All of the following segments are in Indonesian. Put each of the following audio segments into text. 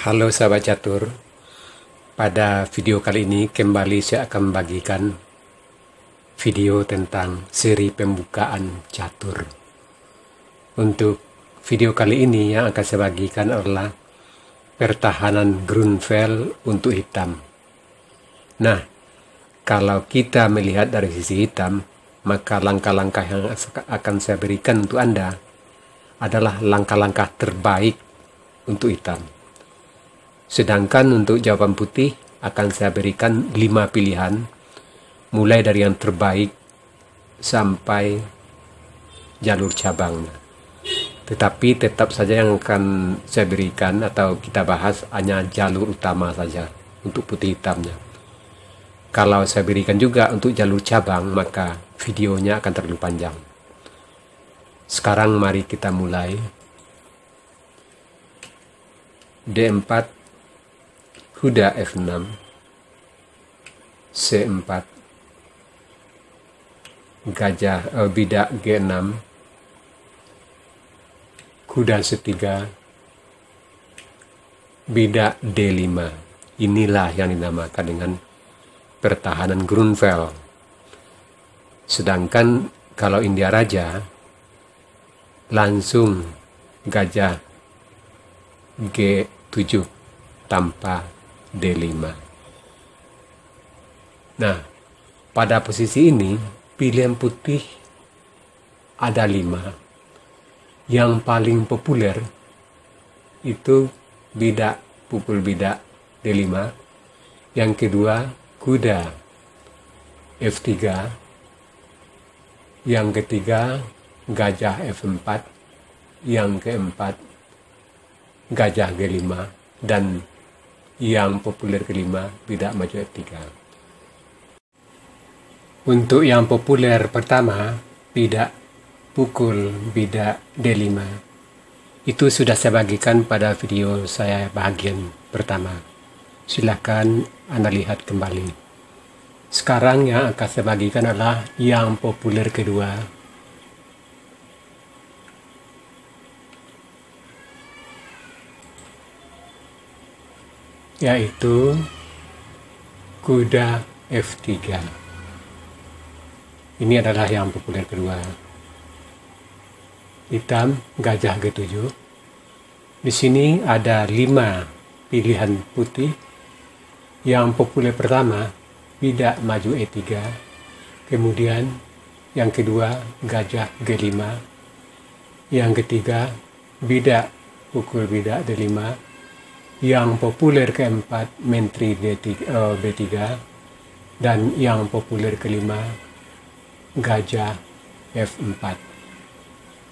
Halo sahabat catur, pada video kali ini kembali saya akan membagikan video tentang seri pembukaan catur. Untuk video kali ini yang akan saya bagikan adalah pertahanan Grunfeld untuk hitam. Nah, kalau kita melihat dari sisi hitam, maka langkah-langkah yang akan saya berikan untuk Anda adalah langkah-langkah terbaik untuk hitam. Sedangkan untuk jawaban putih akan saya berikan 5 pilihan, mulai dari yang terbaik sampai jalur cabang. Tetapi tetap saja yang akan saya berikan atau kita bahas hanya jalur utama saja untuk putih hitamnya. Kalau saya berikan juga untuk jalur cabang, maka videonya akan terlalu panjang. Sekarang mari kita mulai. D4, kuda F6, C4, bidak G6, kuda C3, bidak D5. Inilah yang dinamakan dengan pertahanan Grunfeld. Sedangkan kalau India Raja, langsung gajah G7 tanpa D5. Nah, pada posisi ini pilihan putih ada 5. Yang paling populer itu bidak, pukul bidak D5. Yang kedua kuda F3. Yang ketiga gajah F4. Yang keempat gajah G5. Dan yang populer kelima, bidak maju F3. Untuk yang populer pertama, bidak pukul bidak D5. Itu sudah saya bagikan pada video saya bagian pertama. Silakan Anda lihat kembali. Sekarang yang akan saya bagikan adalah yang populer kedua, yaitu kuda F3. Ini adalah yang populer kedua. Hitam gajah G7. Di sini ada 5 pilihan putih. Yang populer pertama bidak maju E3. Kemudian yang kedua gajah G5. Yang ketiga bidak pukul bidak D5. Yang populer keempat menteri B3, dan yang populer kelima gajah F4.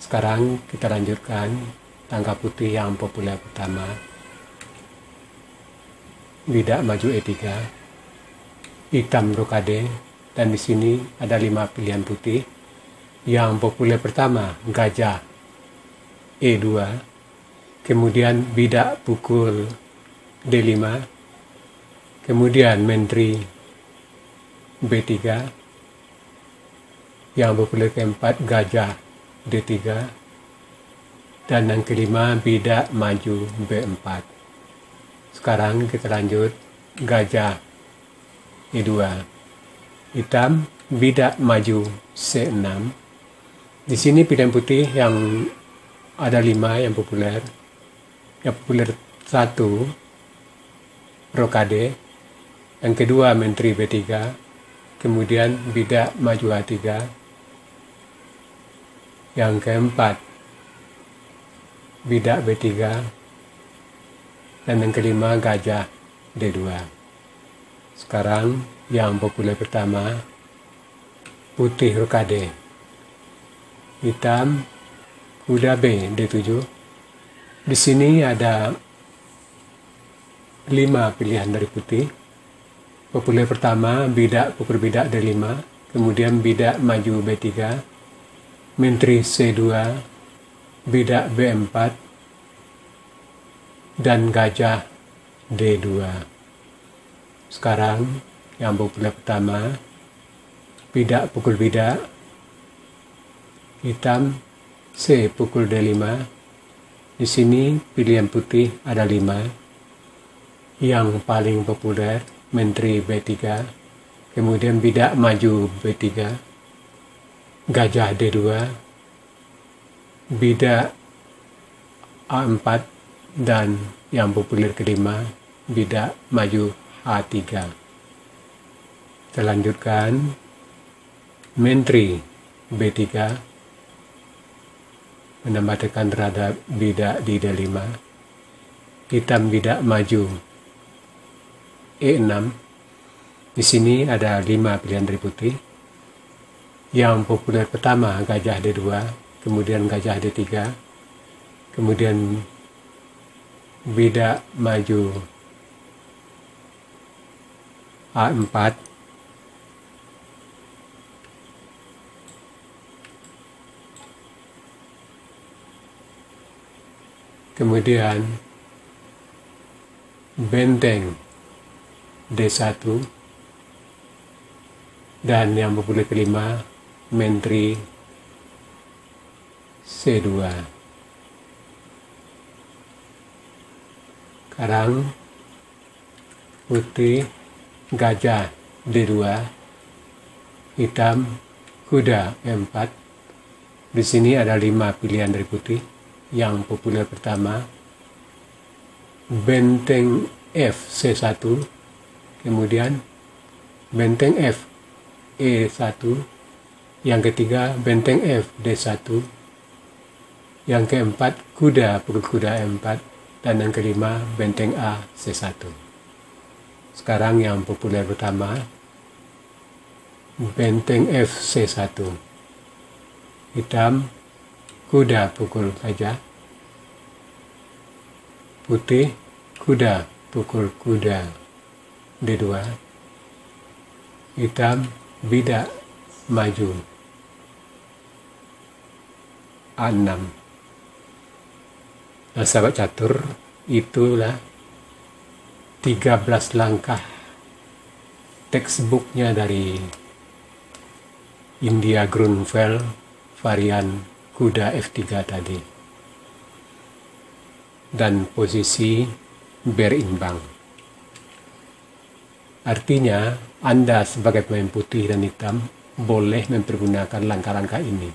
Sekarang kita lanjutkan tangga putih yang populer pertama, bidak maju E3, hitam rokade, dan di sini ada 5 pilihan putih. Yang populer pertama gajah E2, kemudian bidak pukul D5, kemudian menteri B3, yang populer keempat gajah D3, dan yang kelima bidak maju B4. Sekarang kita lanjut gajah E2, hitam bidak maju C6. Di sini pilihan putih yang ada 5 yang populer. Yang populer 1 rokade, yang kedua menteri B3, kemudian bidak maju A3, yang keempat bidak B3, dan yang kelima gajah D2. Sekarang yang populer pertama, putih rokade, hitam kuda B D7. Di sini ada 5 pilihan dari putih. Populer pertama bidak pukul bidak D5, kemudian bidak maju B3, menteri C2, bidak B4, dan gajah D2. Sekarang yang populer pertama bidak pukul bidak, hitam C pukul D5. Di sini pilihan putih ada 5. yang paling populer Menteri B3, kemudian Bidak Maju B3, Gajah D2, Bidak A4, dan yang populer kelima Bidak Maju A3. Selanjutkan Menteri B3 menambah tekan terhadap Bidak di D5, Hitam Bidak Maju E6. Di sini ada 5 pilihan dari putih. Yang populer pertama Gajah D2, kemudian Gajah D3, kemudian Bidak Maju A4, kemudian Benteng D1, dan yang populer kelima Menteri C2. Sekarang putih Gajah D2, hitam Kuda E4. Di sini ada 5 pilihan dari putih. Yang populer pertama Benteng F C1, kemudian Benteng F E1, yang ketiga Benteng F D1, yang keempat Kuda pukul Kuda E4, dan yang kelima Benteng A C1. Sekarang yang populer pertama Benteng F C1, hitam Kuda pukul Gajah, putih Kuda pukul Kuda D2, hitam Bidak Maju A6. Nah, sahabat catur, itulah 13 langkah textbooknya dari India Grunfeld varian Kuda F3 tadi, dan posisi berimbang. Artinya Anda sebagai pemain putih dan hitam boleh mempergunakan langkah-langkah ini,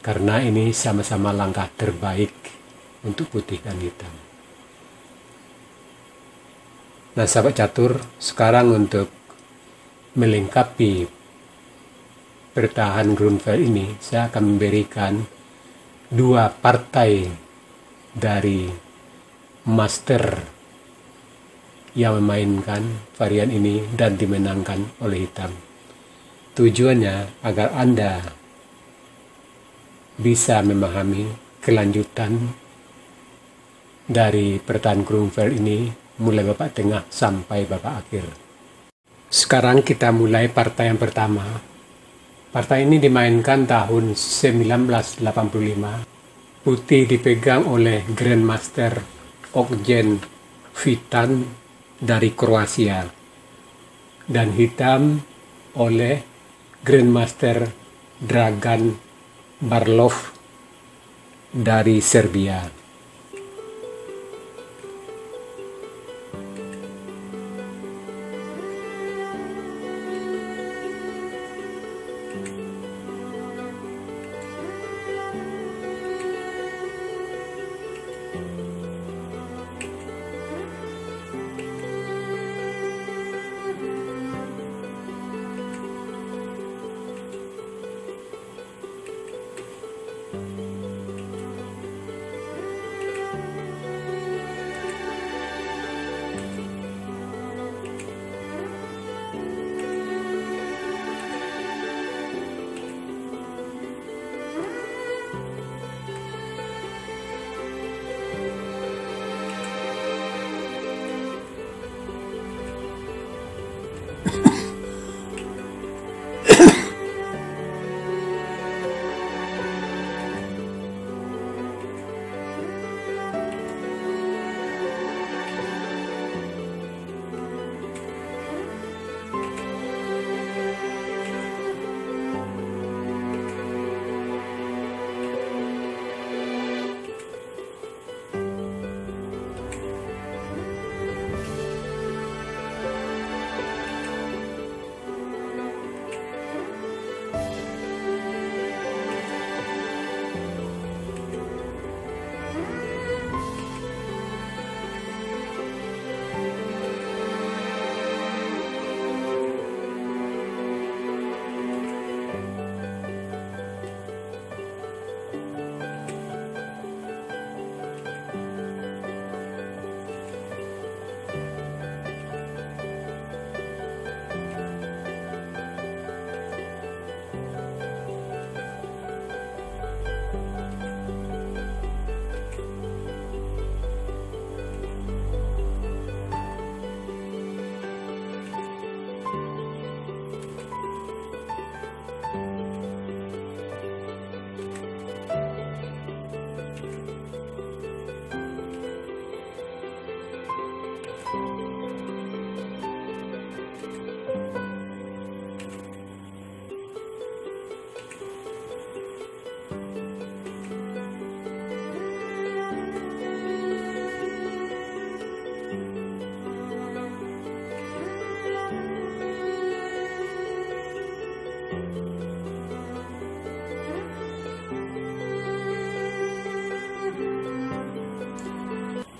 karena ini sama-sama langkah terbaik untuk putih dan hitam. Nah, sahabat catur, sekarang untuk melengkapi bertahan Grunfeld ini, saya akan memberikan 2 partai dari master yang memainkan varian ini dan dimenangkan oleh hitam. Tujuannya agar Anda bisa memahami kelanjutan dari bertahan Grunfeld ini mulai babak tengah sampai babak akhir. Sekarang kita mulai partai yang pertama. Partai ini dimainkan tahun 1985. Putih dipegang oleh Grandmaster Ogjen Vitan dari Kroasia, dan hitam oleh Grandmaster Dragan Barlov dari Serbia.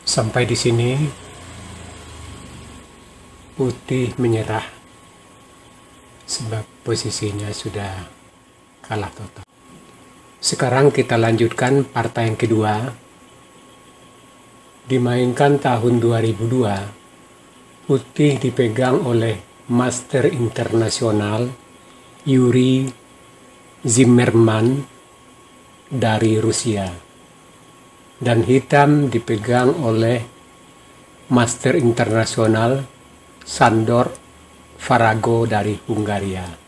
Sampai di sini putih menyerah sebab posisinya sudah kalah total. Sekarang kita lanjutkan partai yang kedua. Dimainkan tahun 2002, putih dipegang oleh Master Internasional Yuri Zimmerman dari Rusia, dan hitam dipegang oleh Master Internasional Sandor Farago dari Hungaria.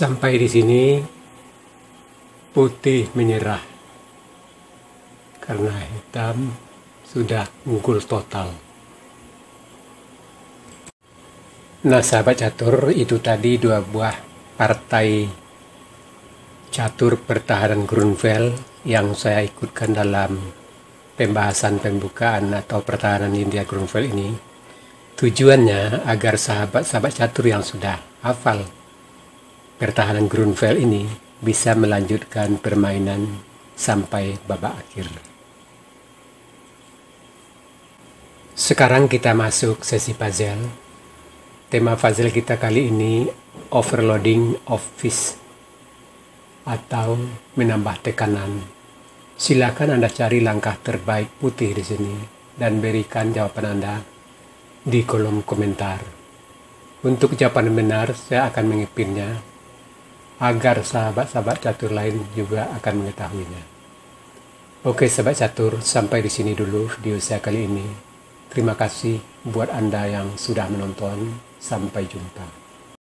Sampai di sini putih menyerah karena hitam sudah unggul total. Nah sahabat catur, itu tadi dua buah partai catur pertahanan Grunfeld yang saya ikutkan dalam pembahasan pembukaan atau pertahanan India Grunfeld ini. Tujuannya agar sahabat-sahabat catur yang sudah hafal pertahanan Grunfeld ini bisa melanjutkan permainan sampai babak akhir. Sekarang kita masuk sesi puzzle. Tema puzzle kita kali ini overloading of fish atau menambah tekanan. Silakan Anda cari langkah terbaik putih di sini dan berikan jawaban Anda di kolom komentar. Untuk jawaban benar saya akan mengepinnya agar sahabat-sahabat catur lain juga akan mengetahuinya. Oke sahabat catur, sampai di sini dulu video saya kali ini. Terima kasih buat Anda yang sudah menonton. Sampai jumpa.